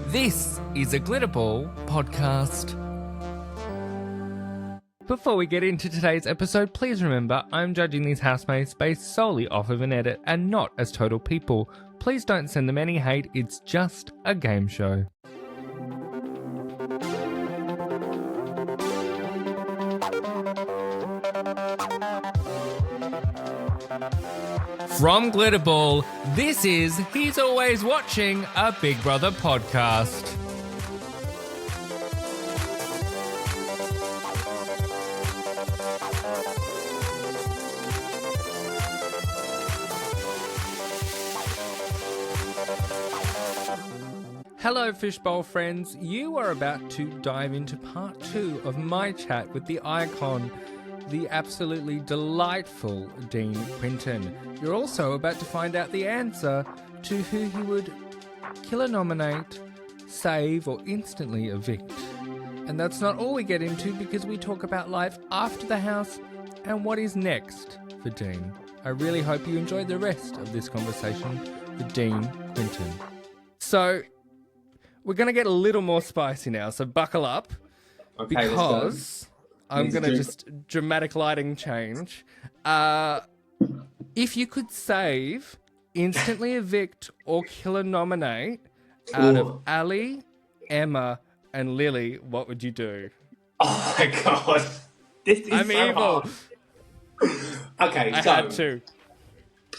This is a Glitterball podcast. Before we get into today's episode, please remember I'm judging these housemates based solely off of an edit and not as total people. Please don't send them any hate, it's just a game show. From Glitterball, this is He's Always Watching, a Big Brother podcast. Hello Fishbowl friends, you are about to dive into part 2 of my chat with the icon, the absolutely delightful Dean Quinton. You're also about to find out the answer to who he would killer nominate, save or instantly evict. And that's not all we get into because we talk about life after the house and what is next for Dean. I really hope you enjoyed the rest of this conversation with Dean Quinton. So, we're going to get a little more spicy now, so buckle up. Okay, because I'm going to just dramatic lighting change. If you could save, instantly evict, or killer nominate out of Ali, Emma, and Lily, what would you do? Oh my god. This is I'm so evil. hard. Okay, I so had to.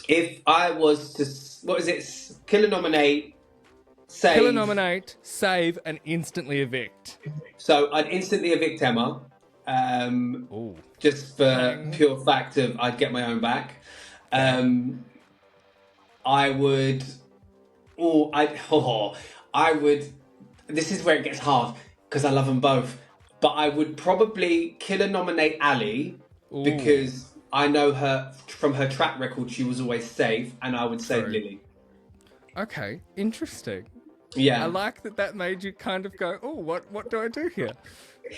if I was to, what is it? Killer nominate, save. Killer nominate, save, and instantly evict. So I'd instantly evict Emma. Just for pure fact of I'd get my own back. I would, I would, this is where it gets hard because I love them both, but I would probably killer nominate Ali because I know her from her track record, she was always safe, and I would save Lily. Okay, interesting. Yeah. I like that made you kind of go, oh, what do I do here?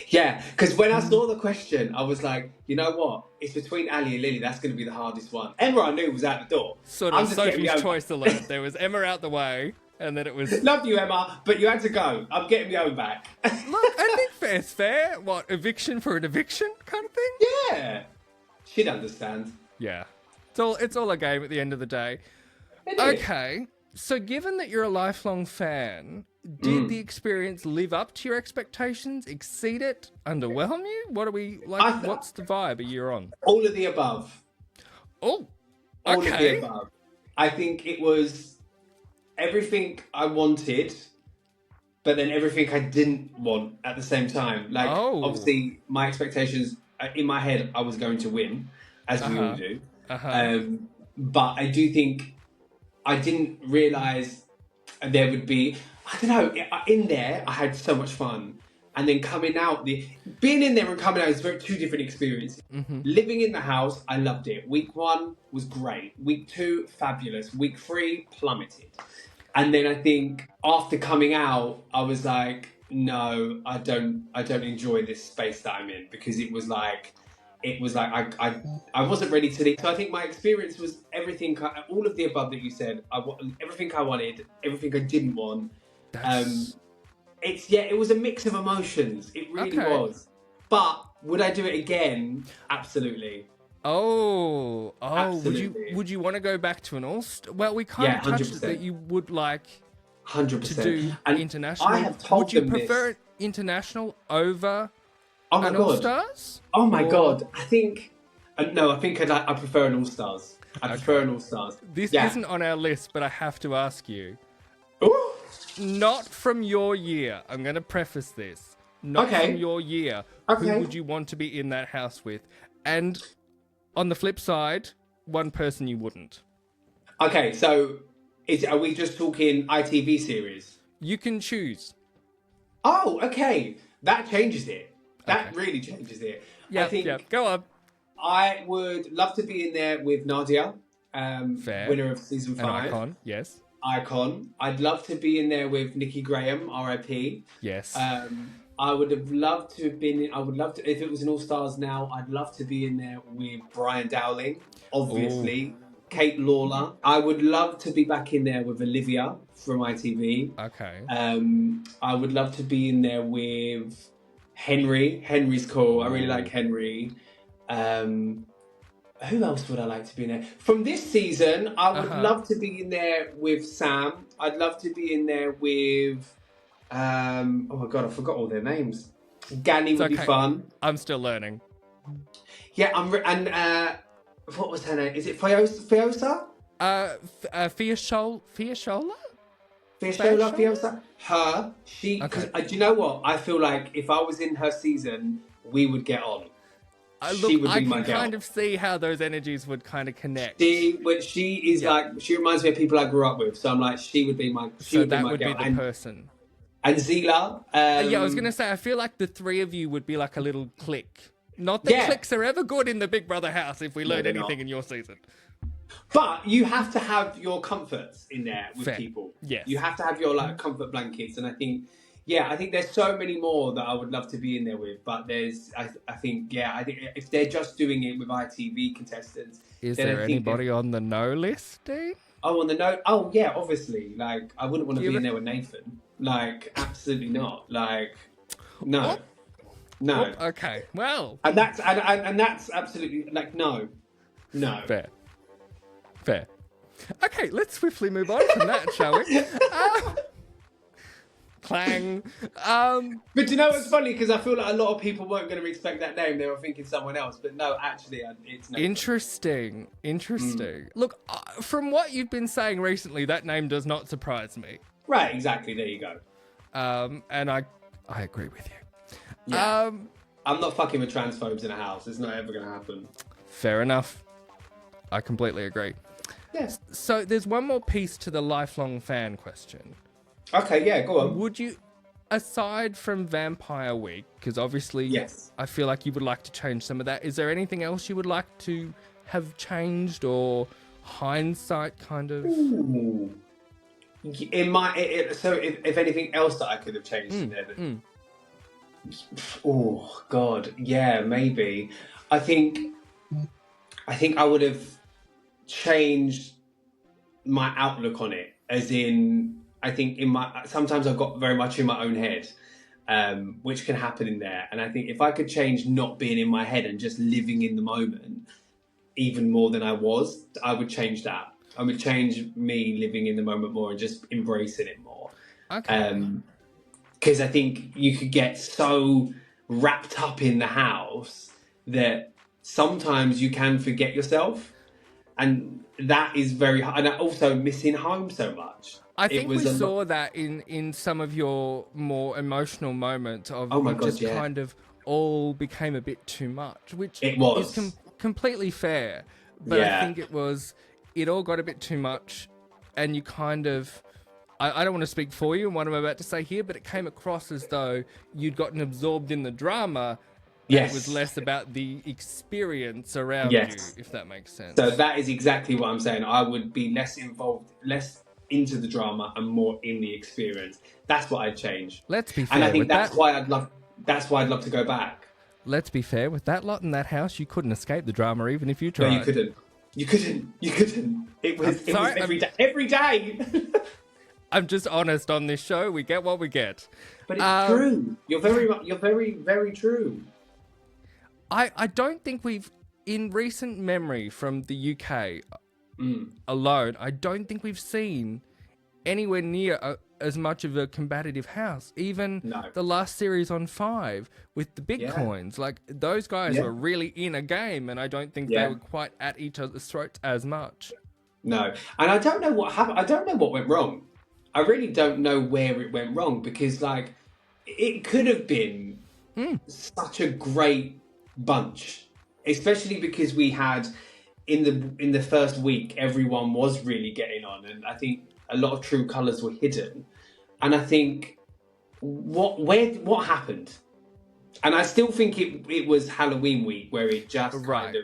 Yeah, because when I saw the question, I was like, you know what? It's between Ali and Lily. That's going to be the hardest one. Emma, I knew, was out the door. Sort of Sophie's Choice alert. There was Emma out the way, and then it was... Love you, Emma, but you had to go. I'm getting my own back. Look, I think fair's fair. What, eviction for an eviction kind of thing? Yeah. She'd understand. Yeah. It's all a game at the end of the day. Okay, so given that you're a lifelong fan... Did the experience live up to your expectations, exceed it, underwhelm you? What are we like? What's the vibe a year on? All of the above. Oh, okay. All of the above. I think it was everything I wanted, but then everything I didn't want at the same time. Like, obviously, my expectations, in my head, I was going to win, as we all do. But I do think I didn't realise there would be... I don't know, in there, I had so much fun. And then coming out, being in there and coming out is two different experiences. Living in the house, I loved it. Week 1 was great. Week 2, fabulous. Week 3, plummeted. And then I think after coming out, I was like, no, I don't enjoy this space that I'm in, because it was like I wasn't ready to leave. So I think my experience was everything, all of the above that you said. Everything I wanted, everything I didn't want. It was a mix of emotions. It really was. But would I do it again? Absolutely. Absolutely. Would you want to go back to an all-star? Well, we kind of touched 100%. that you would like 100% to do international. I have told would you them prefer international over an all-stars? Oh my god! I think I prefer an all-stars. I prefer an all-stars. This isn't on our list, but I have to ask you. Ooh. Not from your year. I'm going to preface this. Not from your year. Who would you want to be in that house with? And on the flip side, one person you wouldn't. Okay, so are we just talking ITV series? You can choose. Oh, okay. That changes it. That really changes it. Yeah, go on. I would love to be in there with Nadia, winner of season 5. An icon, yes. Icon. I'd love to be in there with Nikki Graham, RIP. Yes. I would have loved to have been. I would love to, if it was an All Stars now. I'd love to be in there with Brian Dowling, obviously. Kate Lawler. I would love to be back in there with Olivia from ITV. Okay. I would love to be in there with Henry. Henry's cool. I really like Henry. Who else would I like to be in there? From this season, I would love to be in there with Sam. I'd love to be in there with... oh my God, I forgot all their names. Gani would be fun. I'm still learning. Yeah, what was her name? Is it Fiosa? Fiashola? Fiosa? Her. She. Because do you know what? I feel like if I was in her season, we would get on. She would be my girl. I can kind of see how those energies would kind of connect. She is like, she reminds me of people I grew up with. So I'm like, she would be my girl. So that would be the person. And Zila. Yeah, I was going to say, I feel like the three of you would be like a little clique. Not that cliques are ever good in the Big Brother house if we learned anything in your season. But you have to have your comforts in there with people. Yes. You have to have your like comfort blankets. And I think there's so many more that I would love to be in there with. But I think if they're just doing it with ITV contestants. Is there anybody on the no list, Dean? Oh, on the no? Oh, yeah, obviously. Like, I wouldn't want to be in there with Nathan. Like, absolutely not. Like, no. What? No. What? Okay, well. And that's absolutely, like, no. Fair. Okay, let's swiftly move on from that, shall we? Clang. But you know what's funny? Because I feel like a lot of people weren't going to respect that name. They were thinking someone else. But no, actually, it's no. Interesting. Look, from what you've been saying recently, that name does not surprise me. Right, exactly. There you go. And I agree with you. Yeah. I'm not fucking with transphobes in a house. It's not ever going to happen. Fair enough. I completely agree. Yes. So there's one more piece to the lifelong fan question. Okay, yeah, go on. Would you, aside from Vampire Week, because obviously I feel like you would like to change some of that, is there anything else you would like to have changed or hindsight kind of? Ooh. So if anything else that I could have changed in there. Oh, God. Yeah, maybe. I think I would have changed my outlook on it, as in, I think sometimes I've got very much in my own head, which can happen in there. And I think if I could change not being in my head and just living in the moment even more than I was, I would change that. I would change me living in the moment more and just embracing it more. Okay. Because I think you could get so wrapped up in the house that sometimes you can forget yourself. And that is very hard. And also missing home so much. I think we saw that in some of your more emotional moments of kind of all became a bit too much, which is completely fair. But I think it all got a bit too much, and you kind of... I don't want to speak for you in what I'm about to say here, but it came across as though you'd gotten absorbed in the drama. Yes. It was less about the experience around you, if that makes sense. So that is exactly what I'm saying. I would be less involved, less into the drama and more in the experience. That's what I'd change. Let's be fair. And I think that's why I'd love to go back. Let's be fair. With that lot in that house, you couldn't escape the drama even if you tried. No, you couldn't. You couldn't. It was every day. I'm just honest on this show. We get what we get. But it's true. You're very, very true. I don't think we've, in recent memory from the UK alone, I don't think we've seen anywhere near as much of a combative house. Even the last series on 5 with the Bitcoins, like those guys were really in a game, and I don't think they were quite at each other's throats as much. No, and I don't know what happened. I don't know what went wrong. I really don't know where it went wrong, because like it could have been such a great bunch, especially because we had in the first week everyone was really getting on, and I think a lot of true colours were hidden. And I think what happened, and I still think it was Halloween week where it just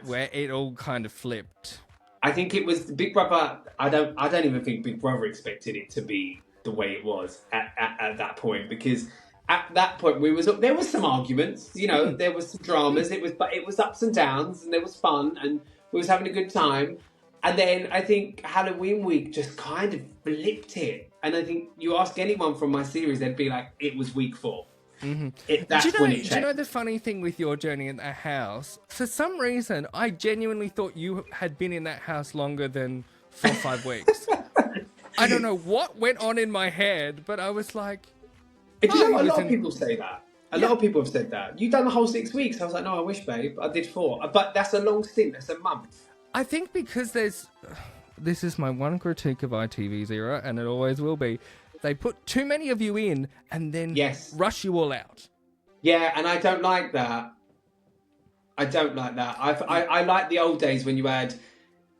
where it all kind of flipped. I think it was Big Brother. I don't even think Big Brother expected it to be the way it was at that point, because at that point there was some arguments, there was some dramas. It was ups and downs, and there was fun, and we was having a good time. And then I think Halloween week just kind of flipped it. And I think you ask anyone from my series, they'd be like, it was week 4. That's when it changed. Do you know the funny thing with your journey in that house? For some reason, I genuinely thought you had been in that house longer than 4 or 5 weeks. I don't know what went on in my head, but I was like... Do you know, a lot of people say that. A lot of people have said that. You've done the whole 6 weeks. I was like, no, I wish, babe. I did 4. But that's a long stint. That's a month. I think because there's... This is my one critique of ITV's era, and it always will be. They put too many of you in and then rush you all out. Yeah, and I don't like that. I don't like that. I like the old days when you had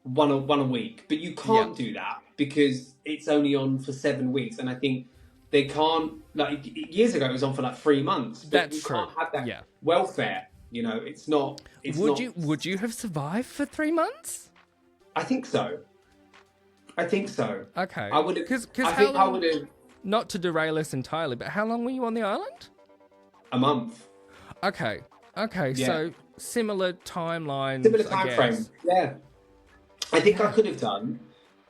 one a week, but you can't do that because it's only on for 7 weeks, and I think they can't. Like years ago, it was on for like 3 months. But That's you true. Can't have that welfare. You know, it's not. Would you have survived for 3 months? I think so. Okay. I would have. I would have. Not to derail us entirely, but how long were you on the island? A month. Okay, so similar timelines. Similar time frame. Yeah. I think I could have done.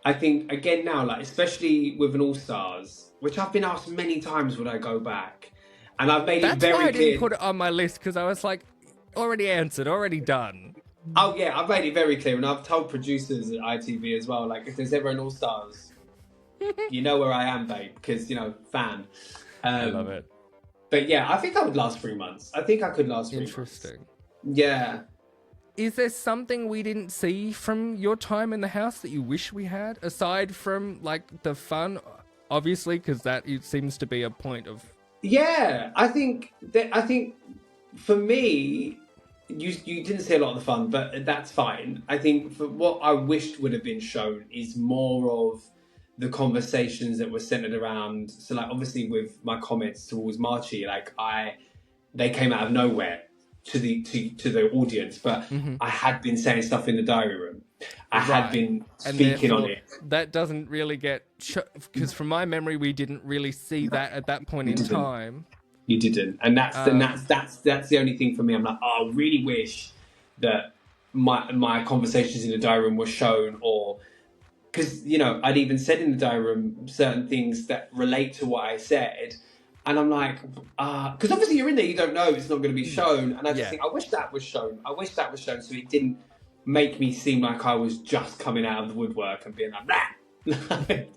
I think again now, like especially with an All Stars, which I've been asked many times, would I go back? And I've made it very clear. That's why I didn't put it on my list because I was like, already answered, already done. Oh yeah, I've made it very clear, and I've told producers at ITV as well. Like, if there's ever an All Stars, you know where I am, babe, because fan. I love it. But yeah, I think I would last 3 months. I think I could last 3 months. Interesting. Yeah. Is there something we didn't see from your time in the house that you wish we had, aside from like the fun, obviously, because that seems to be a point of. Yeah, I think for me, you didn't see a lot of the fun, but that's fine. I think for what I wished would have been shown is more of the conversations that were centered around. So, like, obviously, with my comments towards Marchie, like they came out of nowhere to the audience, but I had been saying stuff in the diary room. I had been speaking on it. That doesn't really get because from my memory, we didn't really see that at that point in time. You didn't, and that's the only thing for me. I'm like, I really wish that my conversations in the diary room were shown, or because I'd even said in the diary room certain things that relate to what I said. And I'm like, because obviously you're in there, you don't know, it's not going to be shown. And I just think, I wish that was shown. So it didn't make me seem like I was just coming out of the woodwork and being like, blah.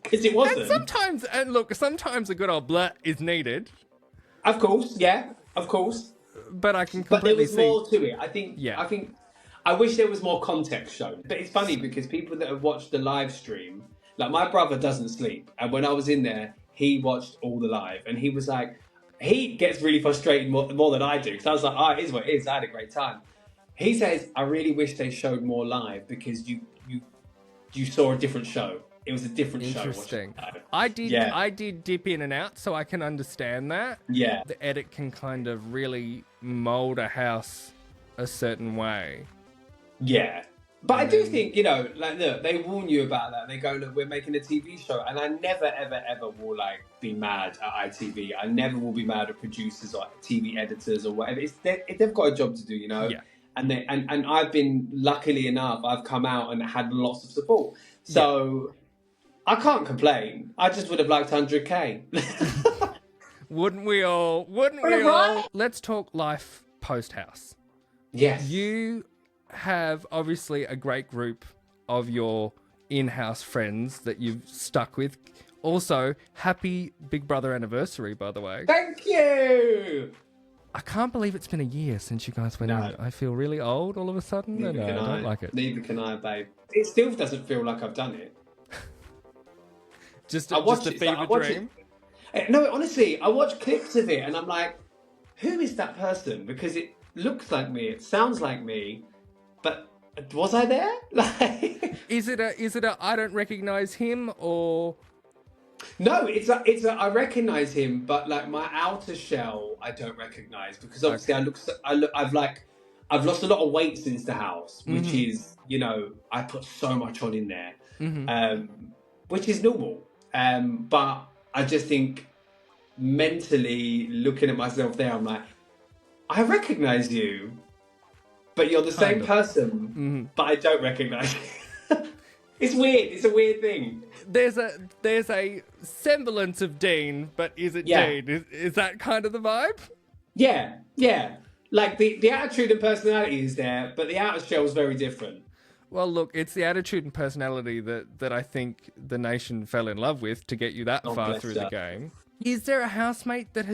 Because it wasn't. And sometimes a good old blah is needed. Of course, yeah, of course. But I can completely see. But there was more to it. I think I wish there was more context shown. But it's funny because people that have watched the live stream, like my brother doesn't sleep. And when I was in there, he watched all the live, and he was like, he gets really frustrated more than I do. Because I was like, it is what it is. I had a great time. He says, I really wish they showed more live because you saw a different show. It was a different show. Interesting. I did dip in and out, so I can understand that. Yeah. The edit can kind of really mold a house a certain way. Yeah. But I do think, look, they warn you about that. They go, look, we're making a TV show. And I never, ever, ever will, be mad at ITV. I never will be mad at producers or TV editors or whatever. They've got a job to do, Yeah. And I've been, luckily enough, I've come out and had lots of support. So I can't complain. I just would have liked 100K. Wouldn't we all? Let's talk life post-house. Yes. You have obviously a great group of your in-house friends that you've stuck with. Also, happy Big Brother anniversary, by the way. Thank you! I can't believe it's been a year since you guys went in. I feel really old all of a sudden. I don't like it. Neither can I, babe. It still doesn't feel like I've done it. just a fever dream? No, honestly, I watch clips of it and I'm like, who is that person? Because it looks like me, it sounds like me, but was I there? Is it a I don't recognize him, or? No, it's a I recognize him, but my outer shell I don't recognize because obviously I've lost a lot of weight since the house, which is I put so much on in there, which is normal. But I just think mentally looking at myself there, I'm like, I recognize you, but you're the same person, but I don't recognize you. It's weird. It's a weird thing. There's a semblance of Dean, but is it Dean? Is that kind of the vibe? Yeah, yeah. Like the attitude and personality is there, but the outer shell is very different. Well, look, it's the attitude and personality that I think the nation fell in love with to get you that far through the game. Is there a housemate that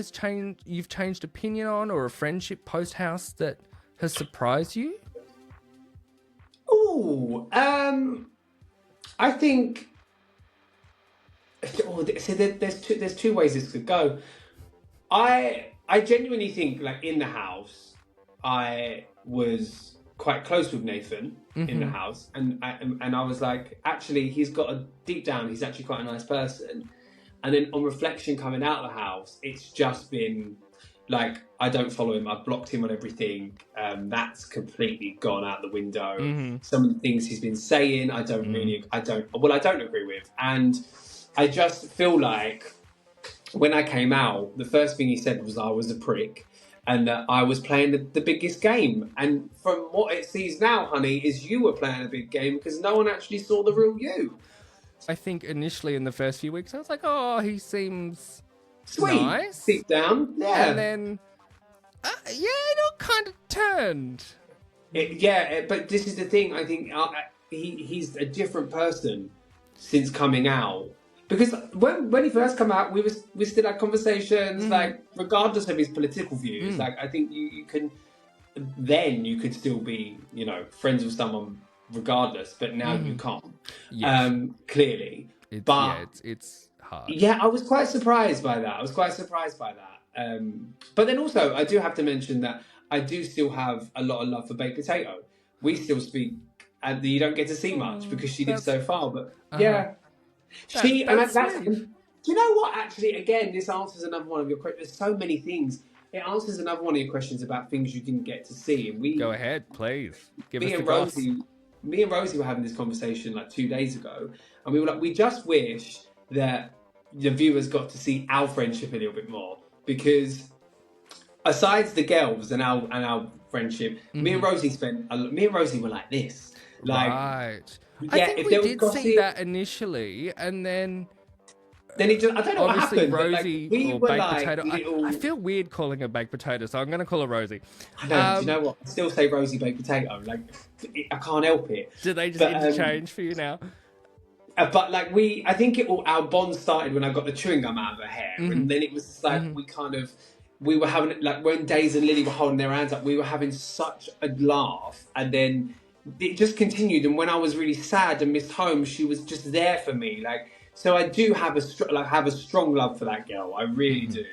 you've changed opinion on, or a friendship post-house that has surprised you? Ooh, I think. Oh, so there's two ways this could go. I genuinely think, like, in the house, I was quite close with Nathan in the house, and I was like, actually, deep down, he's actually quite a nice person. And then on reflection, coming out of the house, it's just been like, I don't follow him. I've blocked him on everything. That's completely gone out the window. Some of the things he's been saying, I don't agree with. And I just feel like when I came out, the first thing he said was I was a prick and that I was playing the biggest game. And from what it sees now, honey, is you were playing a big game because no one actually saw the real you. I think initially in the first few weeks, I was like, oh, he seems sweet. Nice. Sit down. Yeah. And then, it all kind of turned. But this is the thing. I think he's a different person since coming out. Because when he first came out, we still had conversations, like, regardless of his political views. Like, I think you could still be, friends with someone regardless, but now you can't. Yes. Clearly. It's hard. Yeah, I was quite surprised by that. But then also, I do have to mention that I do still have a lot of love for Baked Potato. We still speak, and you don't get to see much because she lives so far, but yeah. Do you know what, actually, again, this answers another one of your questions. There's so many things. It answers another one of your questions about things you didn't get to see. And go ahead, please. Me and Rosie were having this conversation like 2 days ago, and we were like, we just wish that the viewers got to see our friendship a little bit more, because aside the girls and our friendship, me and Rosie were like this. Like, right. I think we did see that initially, and then it just, I don't know what happened. Rosie, or baked potato. I feel weird calling her baked potato, so I'm going to call her Rosie. I know. Do you know what? I still say Rosie baked potato. Like, I can't help it. Do they just interchange for you now? But like I think our bond started when I got the chewing gum out of her hair, and then it was just like we were having, like, when Daisy and Lily were holding their hands up, we were having such a laugh, and then it just continued. And when I was really sad and missed home, she was just there for me. Like, so I do have a strong love for that girl. I really do.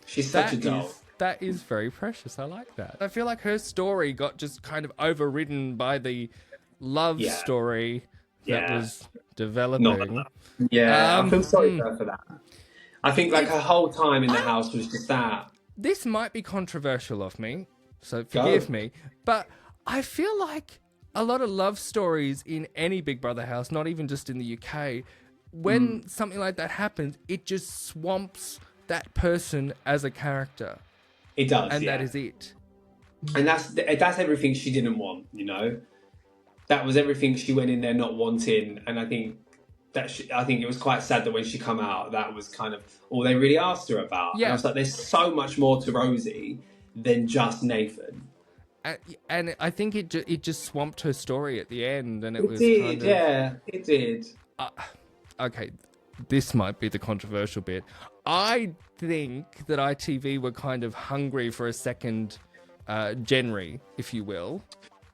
She's such a doll. That is very precious. I like that. I feel like her story got just kind of overridden by the love story that was developing. I feel sorry for her for that. I think, like, her whole time in the house was just that. This might be controversial of me, so forgive me, but I feel like a lot of love stories in any Big Brother house, not even just in the UK, when something like that happens, it just swamps that person as a character. It does, and that is it. And that's everything she didn't want, That was everything she went in there not wanting, and I think it was quite sad that when she come out, that was kind of all they really asked her about. Yeah. And I was like, there's so much more to Rosie than just Nathan. And I think it just swamped her story at the end, and it did. Okay, this might be the controversial bit. I think that ITV were kind of hungry for a second Jenry, if you will.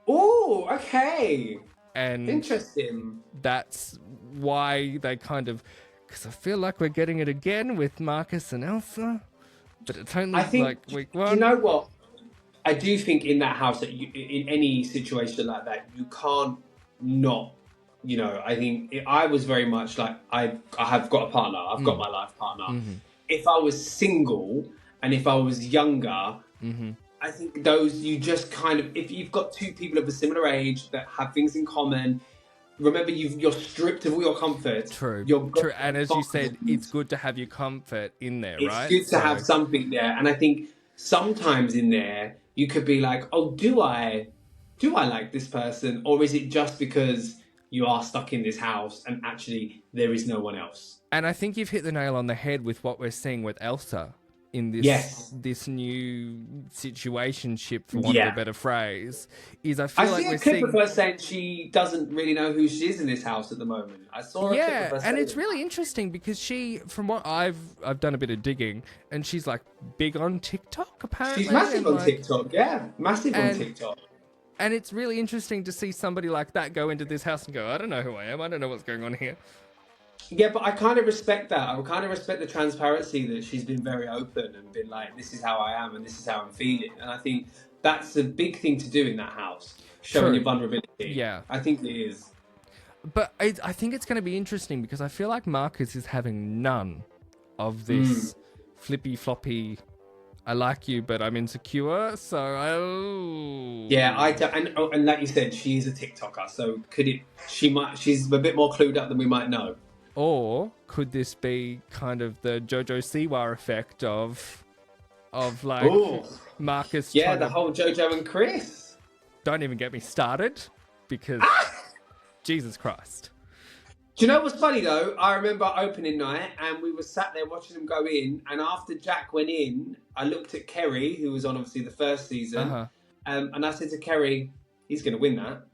Oh, okay. And interesting. That's why they kind of, because I feel like we're getting it again with Marcus and Elsa, but it's only like week one. You know what? I do think in that house that in any situation like that, you can't not. I think I was very much like, I have got a partner. I've got my life partner. If I was single and if I was younger, I think you just kind of, if you've got two people of a similar age that have things in common, remember you're stripped of all your comfort. True. And as you said, it's good to have your comfort in there, right? It's good to have something there. And I think sometimes in there, you could be like, oh, do I like this person? Or is it just because you are stuck in this house and actually there is no one else. And I think you've hit the nail on the head with what we're seeing with Elsa in this new situationship, for want of a better phrase. Is I feel like we're seeing a clip of her saying she doesn't really know who she is in this house at the moment. I saw a clip of her and it's really interesting because she, from what I've done a bit of digging, and she's like big on TikTok apparently. She's massive on TikTok, massive on TikTok. And it's really interesting to see somebody like that go into this house and go, I don't know who I am. I don't know what's going on here. Yeah, but I kind of respect that. I kind of respect the transparency that she's been very open and been like, this is how I am and this is how I'm feeling. And I think that's a big thing to do in that house, showing your vulnerability. Yeah. I think it is. But I think it's going to be interesting because I feel like Marcus is having none of this flippy floppy, I like you, but I'm insecure, so yeah, and like you said, she is a TikToker, so she's a bit more clued up than we might know. Or could this be kind of the Jojo Siwa effect of like Marcus? Yeah, the whole Jojo and Chris. Don't even get me started, because Jesus Christ. Do you know what's funny though? I remember opening night and we were sat there watching them go in, and after Jack went in, I looked at Kerry, who was on obviously the first season, and I said to Kerry, he's going to win that.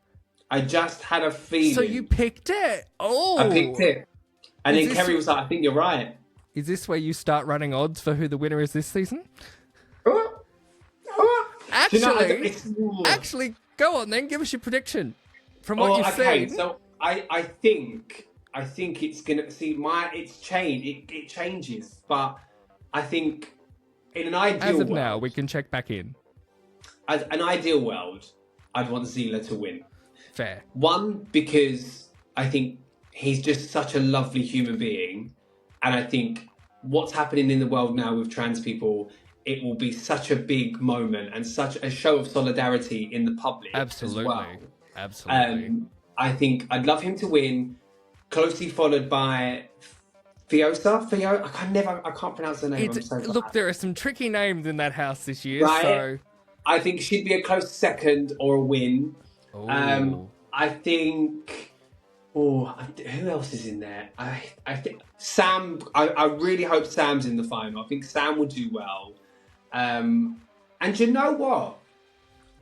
I just had a feeling. So you picked it? Oh. I picked it. And then Kerry was like, I think you're right. Is this where you start running odds for who the winner is this season? Actually, go on then, give us your prediction from what you've seen. So I think it's gonna it changes, but I think in an ideal as of world, now we can check back in. As an ideal world, I'd want Zila to win. Fair. One, because I think he's just such a lovely human being, and I think what's happening in the world now with trans people, it will be such a big moment and such a show of solidarity in the public. Absolutely. As well. Absolutely. I think I'd love him to win, closely followed by Fiosa. I can't pronounce her name. Look, there are some tricky names in that house this year. Right? So I think she'd be a close second or a win. Ooh. I think. Oh, who else is in there? I think Sam. I really hope Sam's in the final. I think Sam will do well. And you know what?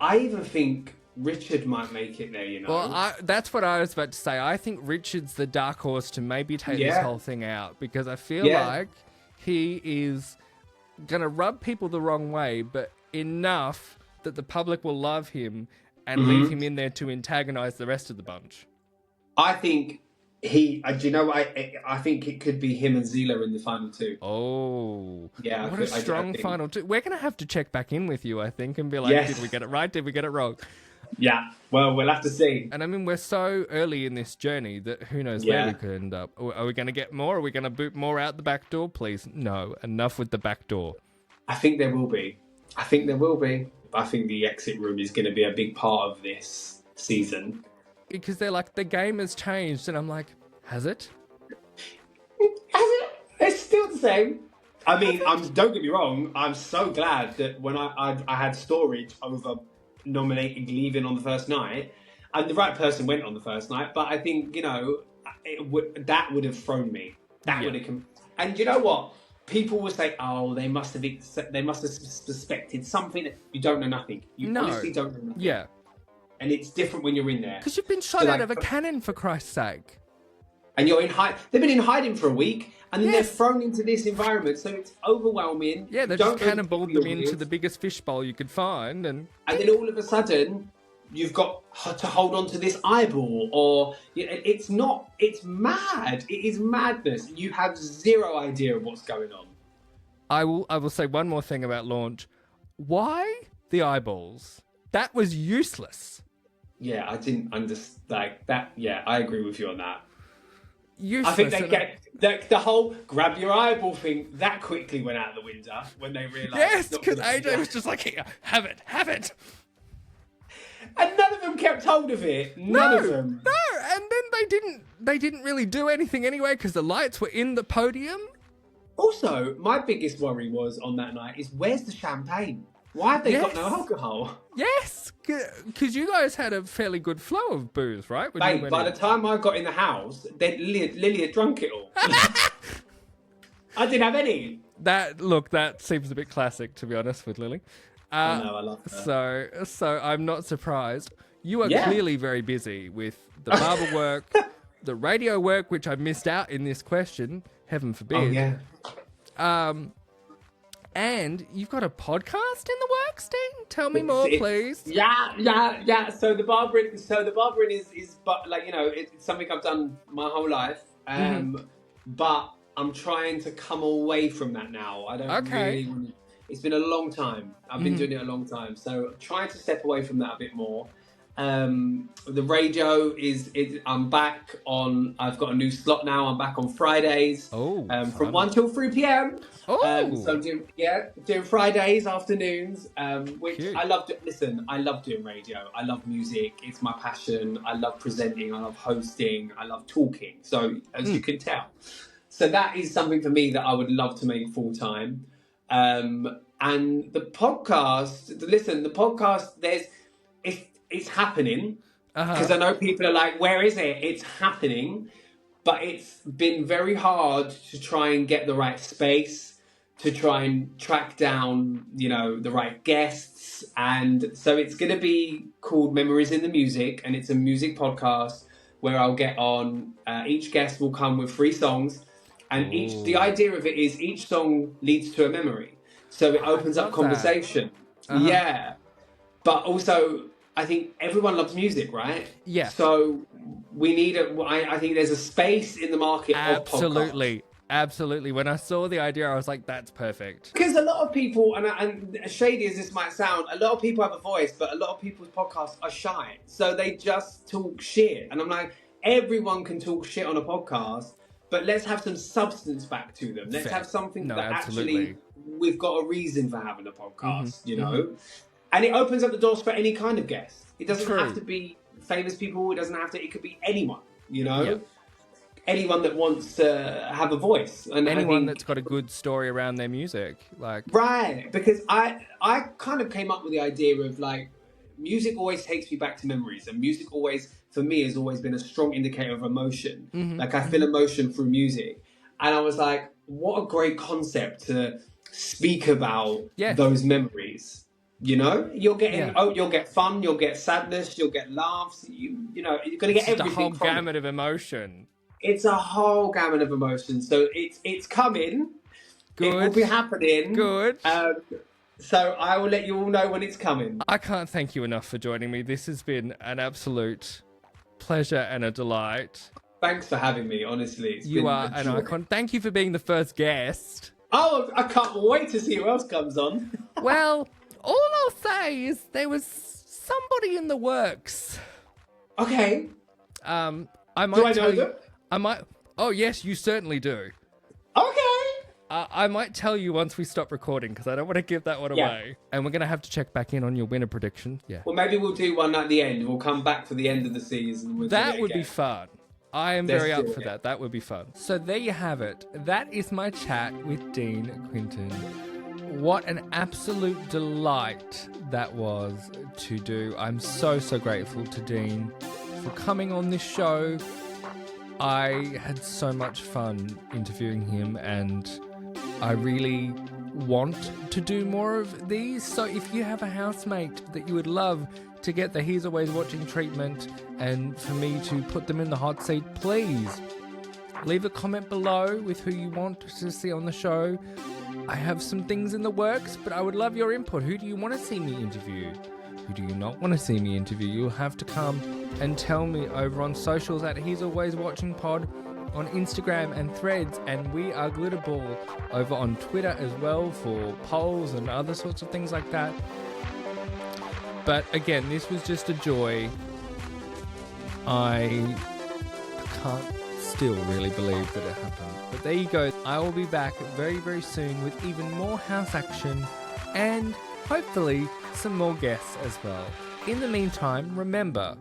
I even think Richard might make it there, you know. Well, that's what I was about to say. I think Richard's the dark horse to maybe take this whole thing out, because I feel like he is going to rub people the wrong way, but enough that the public will love him and leave him in there to antagonize the rest of the bunch. I think do you know what? I think it could be him and Zila in the final two. Oh. Yeah. What a strong final two. We're going to have to check back in with you, I think, and be like, did we get it right? Did we get it wrong? Yeah. Well, we'll have to see. And I mean, we're so early in this journey that who knows where we could end up. Are we going to get more? Are we going to boot more out the back door? Please, no. Enough with the back door. I think there will be. I think the exit room is going to be a big part of this season. Because they're like, the game has changed. And I'm like, has it? Has it? It's still the same. I mean, don't get me wrong. I'm so glad that when I had storage over nominating leaving on the first night, and the right person went on the first night. But I think, you know, that would have thrown me. That would have. And you know what? People will say, "Oh, they must have suspected something." That you don't know nothing. You honestly don't know nothing. Yeah. And it's different when you're in there. Because you've been shot out of a cannon, for Christ's sake. And you're in hiding. They've been in hiding for a week, and then they're thrown into this environment, so it's overwhelming. Yeah, they've just cannonballed them into the biggest fishbowl you could find, and then all of a sudden, you've got to hold on to this eyeball, or it's not. It's mad. It is madness. You have zero idea of what's going on. I will say one more thing about launch. Why the eyeballs? That was useless. Yeah, I didn't understand that. Yeah, I agree with you on that. Useless. I think they get the whole grab your eyeball thing that quickly went out the window when they realised. Yes, because AJ was just like, "Here, have it," and none of them kept hold of it. None of them. No, and then they didn't really do anything anyway because the lights were in the podium. Also, my biggest worry was on that night is where's the champagne? Why have they got no alcohol? Yes, because you guys had a fairly good flow of booze, right? Mate, by the time I got in the house, Lily had drunk it all. I didn't have any. That seems a bit classic, to be honest, with Lily. I know, I love her. So I'm not surprised. You are clearly very busy with the barber work, the radio work, which I missed out in this question. Heaven forbid. Oh yeah. And you've got a podcast in the works, Dean? Tell me more, please. Yeah. So the barbering is but like, you know, it's something I've done my whole life. But I'm trying to come away from that now. I don't really want to, it's been a long time. I've been doing it a long time. So I'm trying to step away from that a bit more. The radio I'm back on, I've got a new slot now. I'm back on Fridays from 1 till 3 p.m. So I'm doing Fridays afternoons, which cute. I love. Listen, I love doing radio. I love music. It's my passion. I love presenting. I love hosting. I love talking. So as you can tell, so that is something for me that I would love to make full time. And the podcast, the podcast, it's happening because I know people are like, where is it? It's happening, but it's been very hard to try and get the right space, to try and track down, you know, the right guests. And so it's going to be called Memories in the Music, and it's a music podcast where I'll get on, each guest will come with 3 songs, and the idea of it is each song leads to a memory. So it opens up conversation. Yeah. But also, I think everyone loves music, right? Yeah. So we need I think there's a space in the market of podcasts. Absolutely. When I saw the idea, I was like, that's perfect. Because a lot of people, and as shady as this might sound, a lot of people have a voice, but a lot of people's podcasts are shy. So they just talk shit. And I'm like, everyone can talk shit on a podcast, but let's have some substance back to them. Let's have something that actually we've got a reason for having a podcast, you know? And it opens up the doors for any kind of guest. It doesn't have to be famous people. It could be anyone, you know? Yeah. Anyone that wants to have a voice. And anyone that's got a good story around their music. Right. Because I kind of came up with the idea of like, music always takes me back to memories. And music always, for me, has always been a strong indicator of emotion. Like I feel emotion through music. And I was like, what a great concept to speak about those memories. You know, you're getting you'll get fun, you'll get sadness, you'll get laughs. You know, you're gonna get everything. It's a whole gamut of emotion. It's a whole gamut of emotion. So it's coming. Good. It will be happening. Good. So I will let you all know when it's coming. I can't thank you enough for joining me. This has been an absolute pleasure and a delight. Thanks for having me. Honestly, you are an icon. Thank you for being the first guest. Oh, I can't wait to see who else comes on. Well. All I'll say is there was somebody in the works. Okay. I might do I know them? I might. Oh yes, you certainly do. Okay. I might tell you once we stop recording because I don't want to give that one away. And we're gonna have to check back in on your winner prediction. Yeah. Well, maybe we'll do one at the end. We'll come back for the end of the season. That would be fun. I am very up for that. That would be fun. So there you have it. That is my chat with Dean Quinton. What an absolute delight that was to do. I'm so grateful to Dean for coming on this show. I had so much fun interviewing him, and I really want to do more of these. So if you have a housemate that you would love to get the He's Always Watching treatment and for me to put them in the hot seat, please leave a comment below with who you want to see on the show. I have some things in the works, but I would love your input. Who do you want to see me interview? Who do you not want to see me interview? You'll have to come and tell me over on socials at He's Always Watching Pod on Instagram and Threads, and we are Glitterball over on Twitter as well for polls and other sorts of things like that. But again, this was just a joy. I can't still really believe that it happened. But there you go. I will be back very soon with even more house action and hopefully some more guests as well. In the meantime, remember,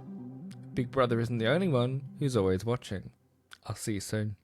Big Brother isn't the only one who's always watching. I'll see you soon.